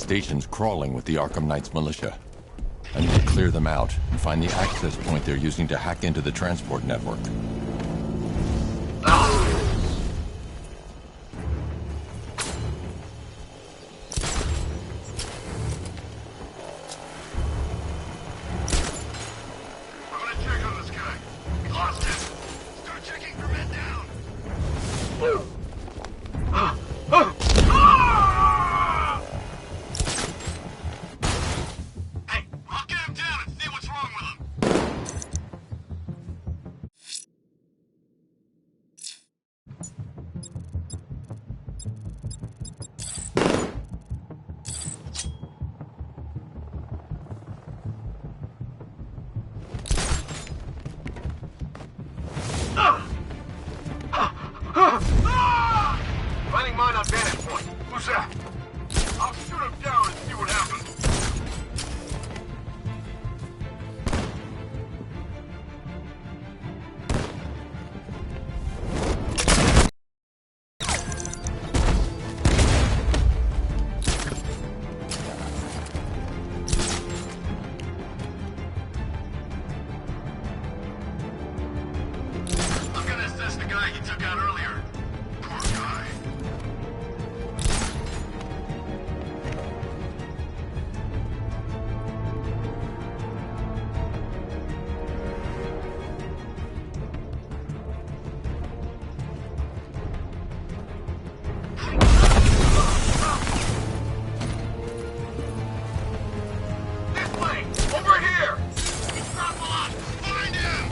station's crawling with the Arkham Knight's militia. I need to clear them out and find the access point they're using to hack into the transport network. Finding mine on vantage point. Who's that? I'll shoot him down and see what happens. I'm gonna assess the guy he took out earlier. Poor guy. This way! Over here! He's not lost! Find him!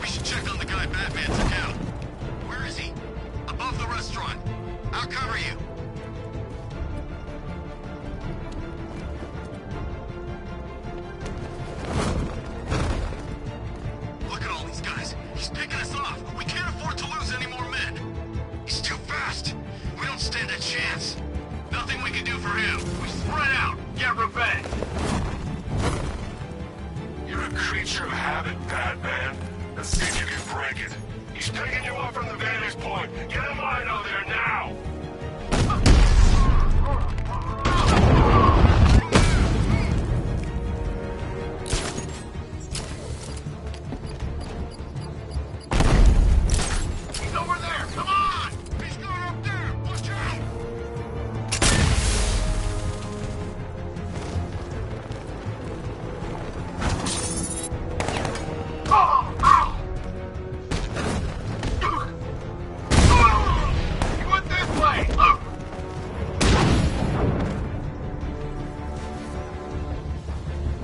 We should check on the guy Batman took out. Where is he? Above the restaurant. I'll cover you. Look at all these guys. He's picking us off. We can't afford to lose any more men. He's too fast. We don't stand a chance. Nothing we can do for him. We spread out. Get revenge. You're a creature of habit, Batman. Let's see if you can break it. He's picking you up from the vantage point. Get a line out there now! He's over there. Come on. He's going up there. Watch out. Oh, ow. He went this way.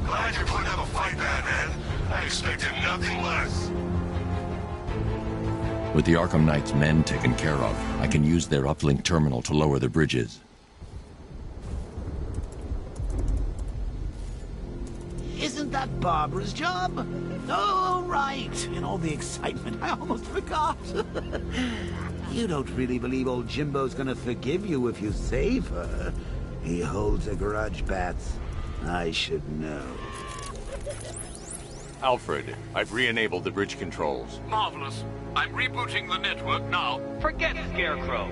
Glad you're putting up a fight, Batman. I expected nothing less. With the Arkham Knight's men taken care of, I can use their uplink terminal to lower the bridges. Isn't that Barbara's job? Oh, right. In all the excitement, I almost forgot. You don't really believe old Jimbo's gonna forgive you if you save her. He holds a grudge, Bats. I should know. Alfred, I've re-enabled the bridge controls. Marvelous. I'm rebooting the network now. Forget Scarecrow.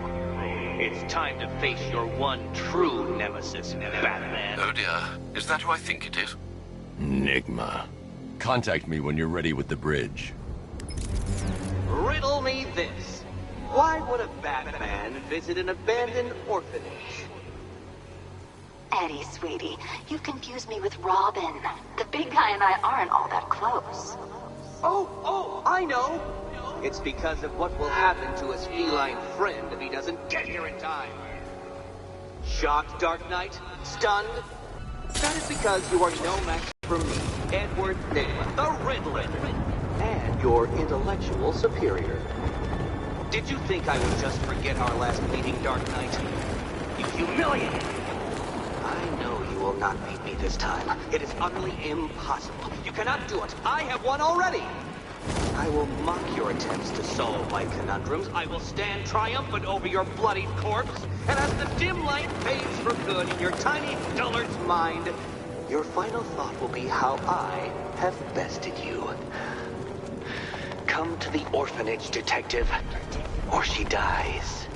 It's time to face your one true nemesis, Batman. Oh dear. Is that who I think it is? Enigma. Contact me when you're ready with the bridge. Riddle me this. Why would a Batman visit an abandoned orphanage? Eddie, sweetie, you confused me with Robin. The big guy and I aren't all that close. Oh, I know. It's because of what will happen to his feline friend if he doesn't get here in time. Shocked, Dark Knight? Stunned? That is because you are no match for me, Edward Nygma, the Riddler, and your intellectual superior. Did you think I would just forget our last meeting, Dark Knight? You humiliated me. I know you will not beat me this time. It is utterly impossible. You cannot do it. I have won already. I will mock your attempts to solve my conundrums. I will stand triumphant over your bloodied corpse. And as the dim light fades for good in your tiny dullard's mind, your final thought will be how I have bested you. Come to the orphanage, detective, or she dies.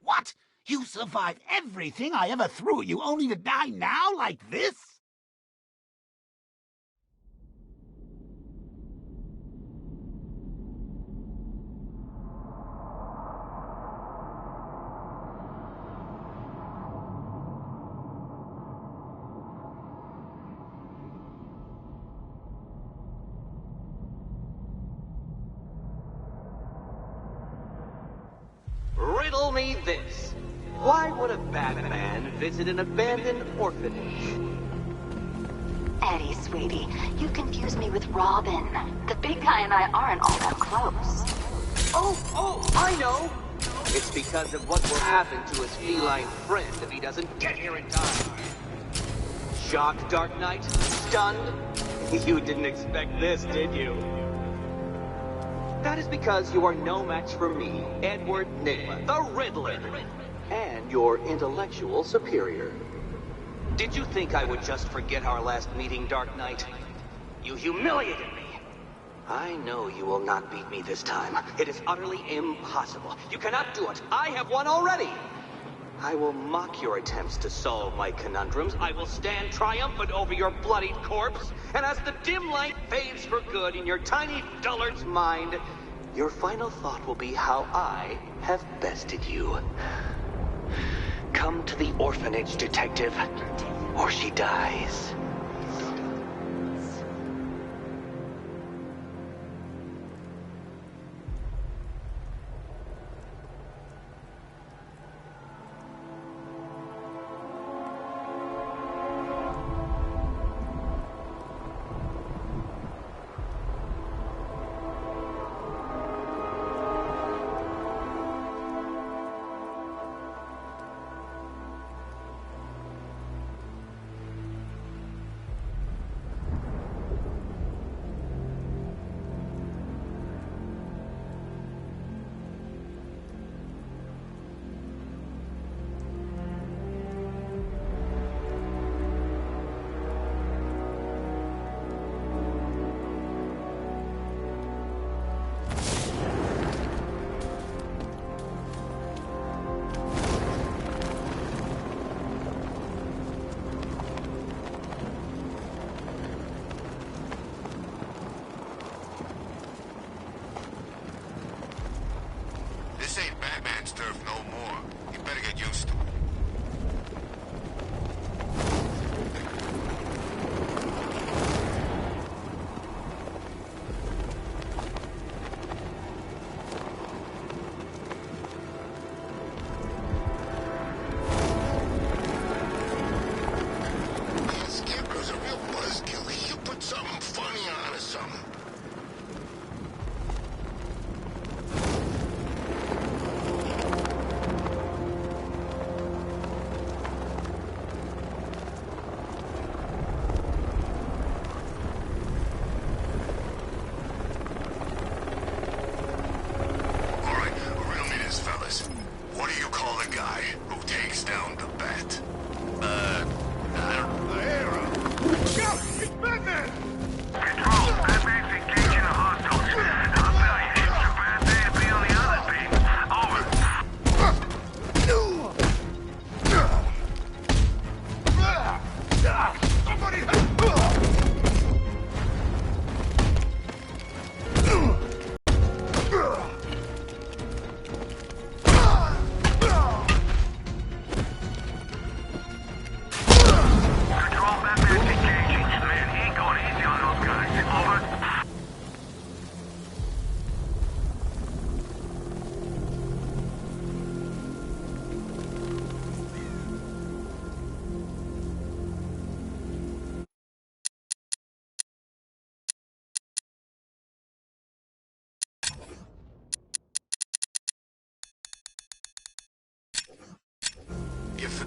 What? You survived everything I ever threw at you only to die now like this? Riddle me this. Why would a Batman visit an abandoned orphanage? Eddie, sweetie, you confuse me with Robin. The big guy and I aren't all that close. Oh, I know! It's because of what will happen to his feline friend if he doesn't get here in time. Shocked, Dark Knight? Stunned? You didn't expect this, did you? That is because you are no match for me, Edward Nigma, the Riddler, and your intellectual superior. Did you think I would just forget our last meeting, Dark Knight? You humiliated me. I know you will not beat me this time. It is utterly impossible. You cannot do it. I have won already. I will mock your attempts to solve my conundrums. I will stand triumphant over your bloodied corpse. And as the dim light fades for good in your tiny dullard's mind, your final thought will be how I have bested you. Come to the orphanage, detective, or she dies.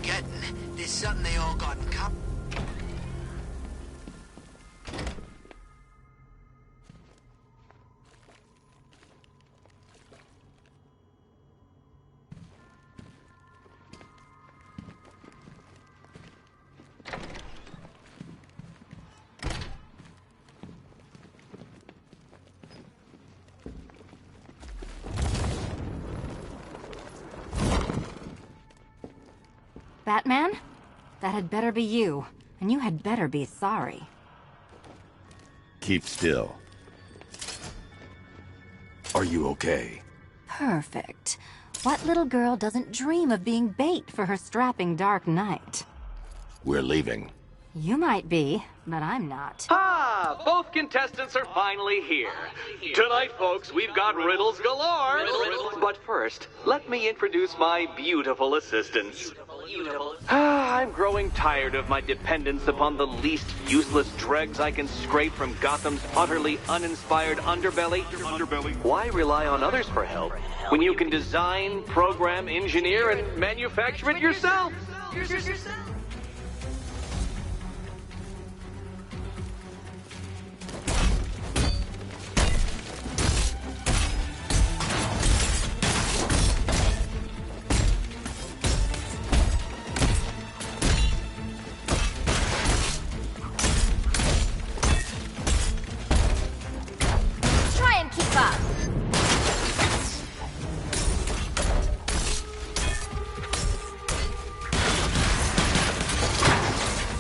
forgetting. There's something they all got in common. Batman? That had better be you, and you had better be sorry. Keep still. Are you okay? Perfect. What little girl doesn't dream of being bait for her strapping Dark Knight? We're leaving. You might be, but I'm not. Ah, both contestants are finally here. Tonight, folks, we've got riddles galore. But first, let me introduce my beautiful assistants. I'm growing tired of my dependence upon the least useless dregs I can scrape from Gotham's utterly uninspired underbelly. Why rely on others for help when you can design, program, engineer, and manufacture it yourself?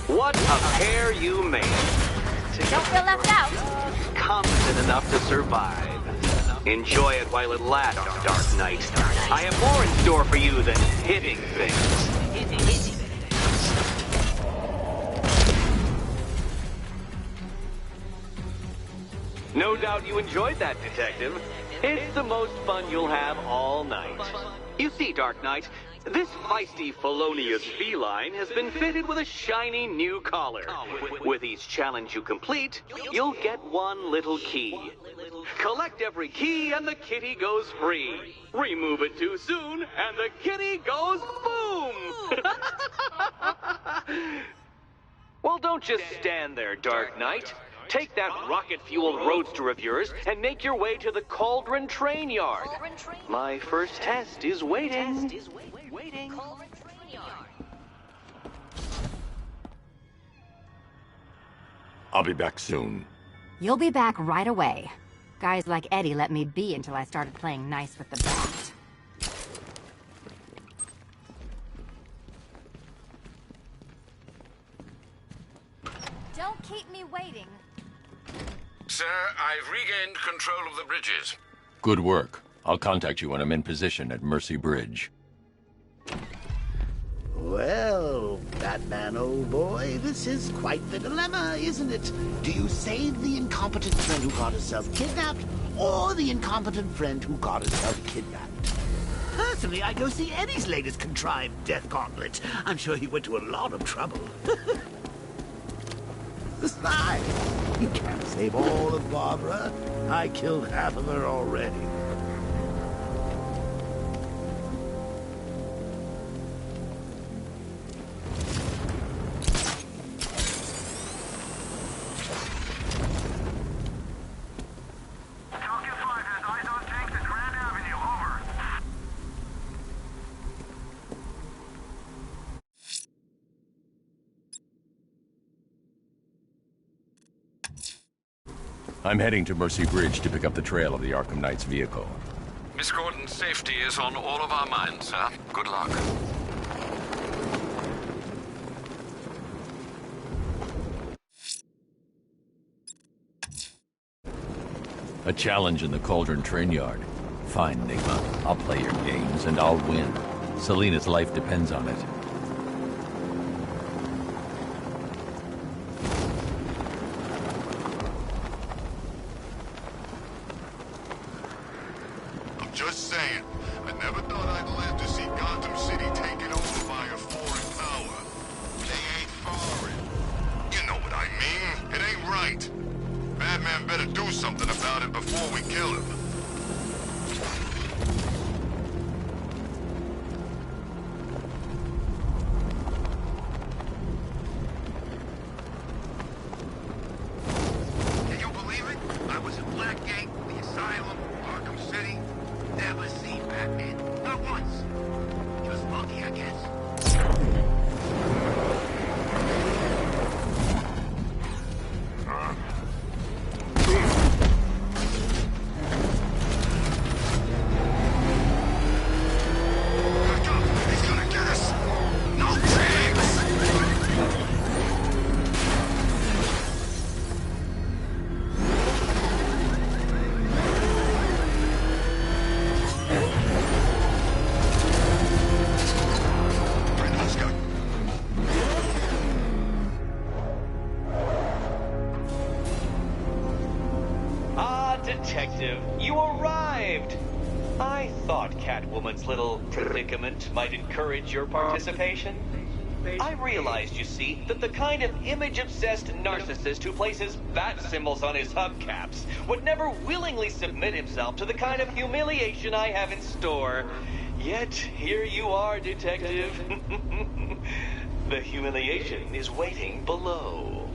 What a pair you made. Don't feel left out. Competent enough to survive. Enjoy it while it lasts, Dark Knight. I have more in store for you than hitting things. No doubt you enjoyed that, Detective. It's the most fun you'll have all night. You see, Dark Knight, this feisty, felonious feline has been fitted with a shiny new collar. With each challenge you complete, you'll get one little key. Collect every key and the kitty goes free. Remove it too soon and the kitty goes boom! Well, don't just stand there, Dark Knight. Take that rocket-fueled roadster of yours and make your way to the Cauldron Train Yard. My first test is waiting. I'll be back soon. You'll be back right away. Guys like Eddie let me be until I started playing nice with the bat. Don't keep me waiting. Sir, I've regained control of the bridges. Good work. I'll contact you when I'm in position at Mercy Bridge. Well, Batman, old boy, this is quite the dilemma, isn't it? Do you save the incompetent friend who got herself kidnapped, or the incompetent friend who got herself kidnapped? Personally, I'd go see Eddie's latest contrived death gauntlet. I'm sure he went to a lot of trouble. Besides, you can't save all of Barbara. I killed half of her already. I'm heading to Mercy Bridge to pick up the trail of the Arkham Knight's vehicle. Miss Gordon's safety is on all of our minds, sir. Good luck. A challenge in the Cauldron Train Yard. Fine, Nigma. I'll play your games and I'll win. Selina's life depends on it. Just saying. I never thought I'd live to see Gotham City taken over by a foreign power. They ain't foreign. You know what I mean? It ain't right. Batman better do something about it before we kill him. Detective. You arrived! I thought Catwoman's little predicament might encourage your participation. I realized, you see, that the kind of image-obsessed narcissist who places bat symbols on his hubcaps would never willingly submit himself to the kind of humiliation I have in store. Yet, here you are, Detective. The humiliation is waiting below.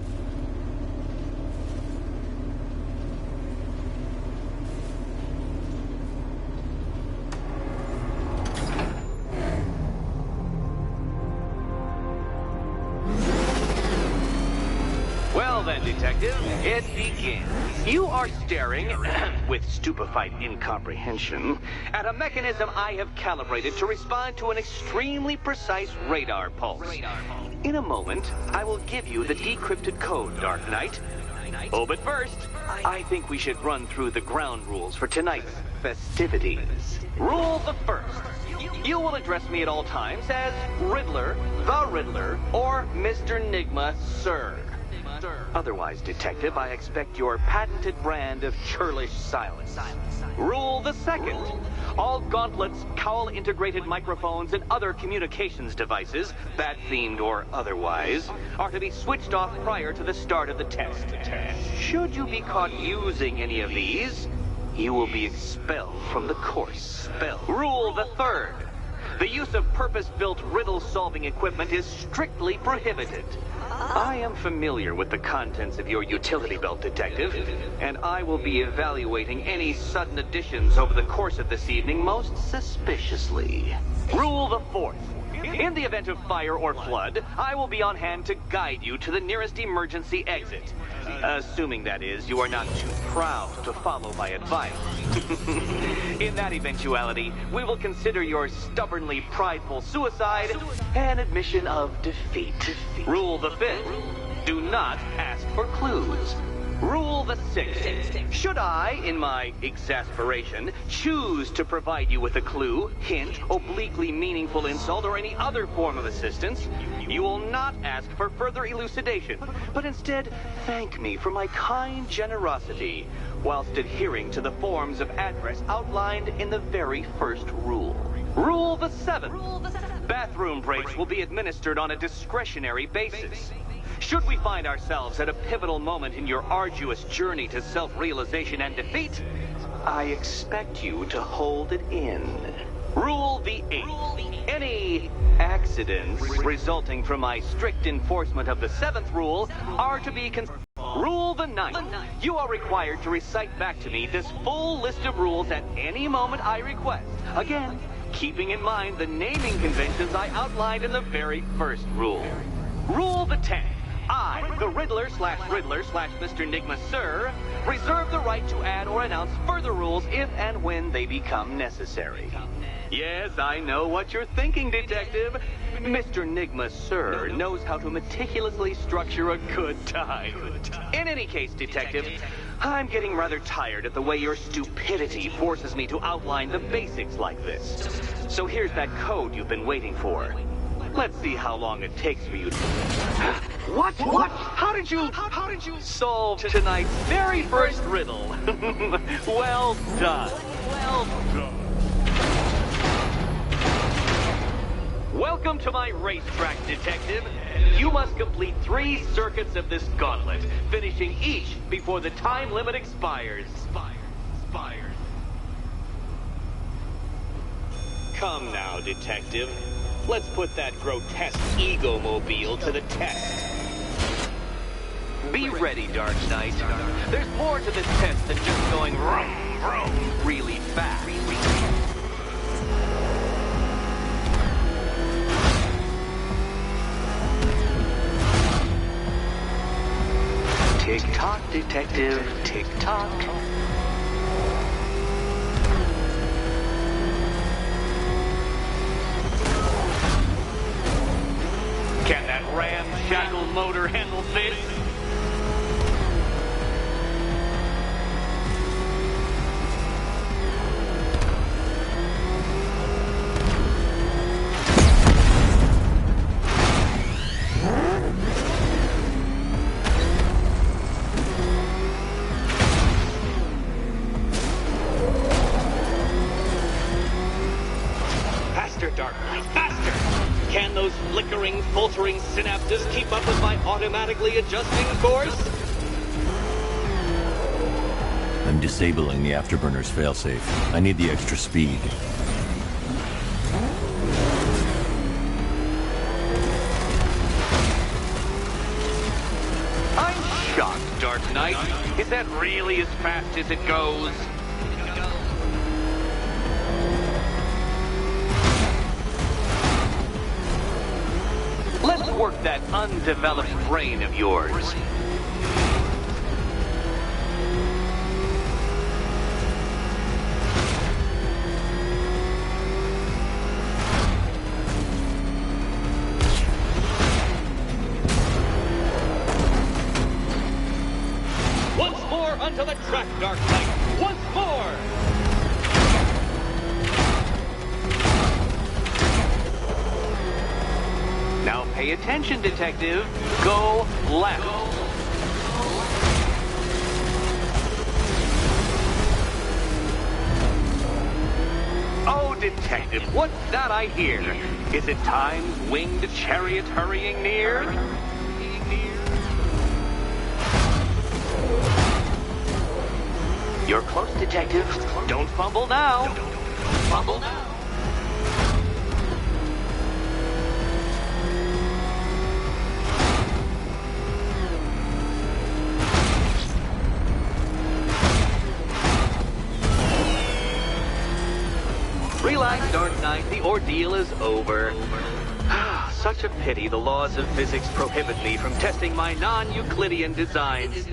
Well then, Detective, it begins. You are staring, with stupefied incomprehension, at a mechanism I have calibrated to respond to an extremely precise radar pulse. In a moment, I will give you the decrypted code, Dark Knight. Oh, but first, I think we should run through the ground rules for tonight's festivities. Rule the first. You will address me at all times as Riddler, the Riddler, or Mr. Nigma, sir. Otherwise, Detective, I expect your patented brand of churlish silence. Rule the second. All gauntlets, cowl-integrated microphones, and other communications devices, bat-themed or otherwise, are to be switched off prior to the start of the test. Should you be caught using any of these, you will be expelled from the course. Rule the third. The use of purpose-built riddle-solving equipment is strictly prohibited. I am familiar with the contents of your utility belt, Detective, and I will be evaluating any sudden additions over the course of this evening most suspiciously. Rule the fourth. In the event of fire or flood, I will be on hand to guide you to the nearest emergency exit. Assuming, that is, you are not too proud to follow my advice. In that eventuality, we will consider your stubbornly prideful suicide an admission of defeat. Rule the fifth. Do not ask for clues. Rule the sixth. Should I, in my exasperation, choose to provide you with a clue, hint, obliquely meaningful insult, or any other form of assistance, you will not ask for further elucidation, but instead thank me for my kind generosity, whilst adhering to the forms of address outlined in the very first rule. Rule the seventh. Bathroom breaks will be administered on a discretionary basis. Should we find ourselves at a pivotal moment in your arduous journey to self-realization and defeat, I expect you to hold it in. Rule the eighth. Any accidents resulting from my strict enforcement of the seventh rule are to be Rule the ninth. You are required to recite back to me this full list of rules at any moment I request. Again, keeping in mind the naming conventions I outlined in the very first rule. Rule the 10th. I, the Riddler/Mr. Nigma, sir, reserve the right to add or announce further rules if and when they become necessary. Yes, I know what you're thinking, Detective. Mr. Nigma, sir, knows how to meticulously structure a good time. In any case, Detective, I'm getting rather tired at the way your stupidity forces me to outline the basics like this. So here's that code you've been waiting for. Let's see how long it takes for you to... What? How did you solve tonight's very first riddle? Well done. Welcome to my racetrack, Detective. You must complete 3 circuits of this gauntlet, finishing each before the time limit expires. Come now, Detective. Let's put that grotesque ego-mobile to the test. Be ready, Dark Knight. There's more to this test than just going vroom, vroom really fast. Tick-tock, Detective, tick-tock. Can that ramshackle motor handle this? life-altering synapses keep up with my automatically adjusting course? I'm disabling the afterburner's failsafe. I need the extra speed. I'm shocked, Dark Knight. Is that really as fast as it goes? Let's work that undeveloped brain of yours. Once more onto the track, Dark Knight. Once more! Now pay attention, Detective. Go left. Oh, Detective, what's that I hear? Is it Time's winged chariot hurrying near? You're close, Detective. Don't fumble now. Don't fumble now. Relax, Dark Knight. The ordeal is over. Such a pity the laws of physics prohibit me from testing my non-Euclidean designs.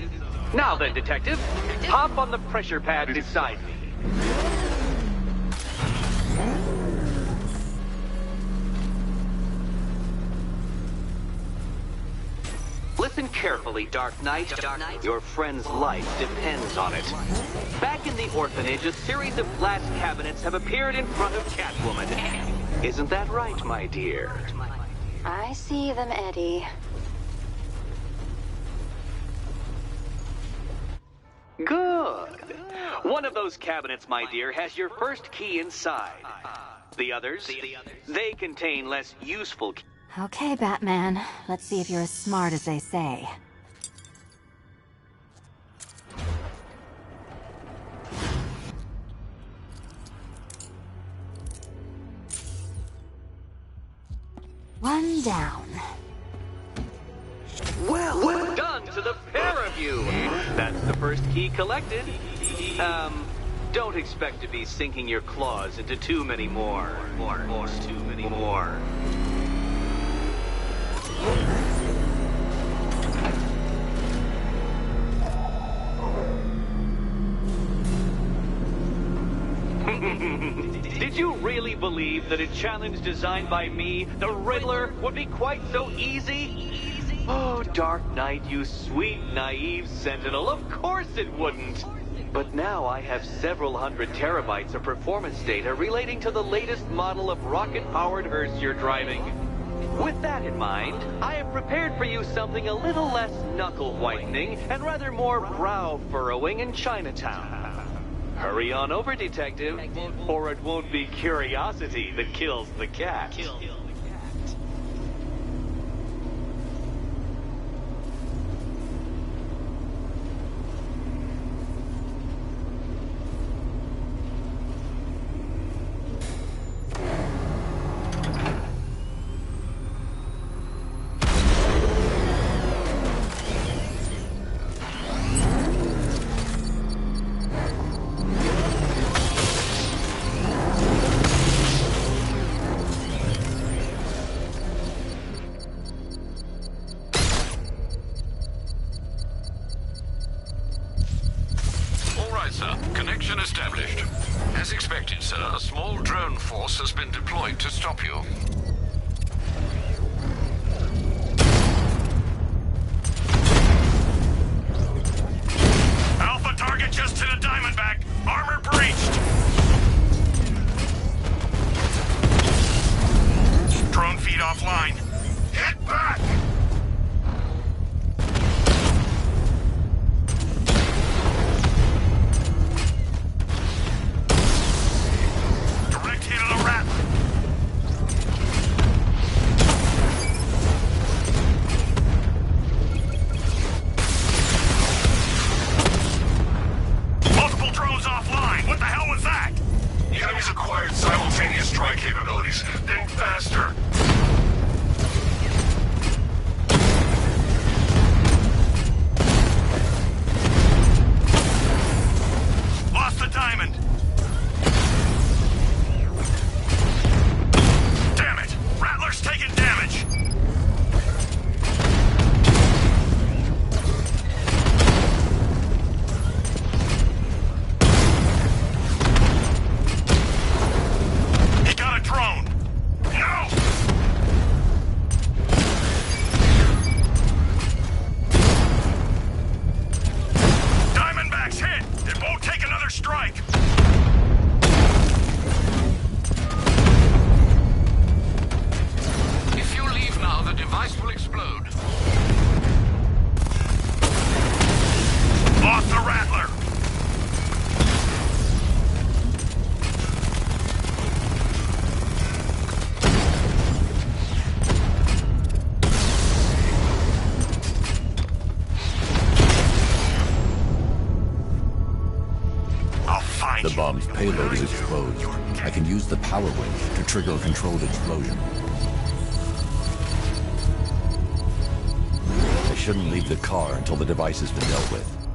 Now then, Detective, hop on the pressure pad beside me. Listen carefully, Dark Knight. Your friend's life depends on it. Back in the orphanage, a series of glass cabinets have appeared in front of Catwoman. Isn't that right, my dear? I see them, Eddie. Good. One of those cabinets, my dear, has your first key inside. The others, they contain less useful keys. Okay, Batman. Let's see if you're as smart as they say. One down. Well done to the pair of you. That's the first key collected. Don't expect to be sinking your claws into too many more. Too many more. Did you really believe that a challenge designed by me, the Riddler, would be quite so easy? Oh, Dark Knight, you sweet, naive sentinel, of course it wouldn't. But now I have several hundred terabytes of performance data relating to the latest model of rocket-powered hearse you're driving. With that in mind, I have prepared for you something a little less knuckle-whitening and rather more brow-furrowing in Chinatown. Hurry on over, Detective, or it won't be curiosity that kills the cat. Connection established. As expected, sir, a small drone force has been deployed to stop you. Alpha target just to the Diamondback. Armor breached. Drone feed offline. Hit back! device will explode. Off the Rattler! The bomb's payload is exposed. I can use the power winch to trigger a controlled explosion. I shouldn't leave the car until the device has been dealt with.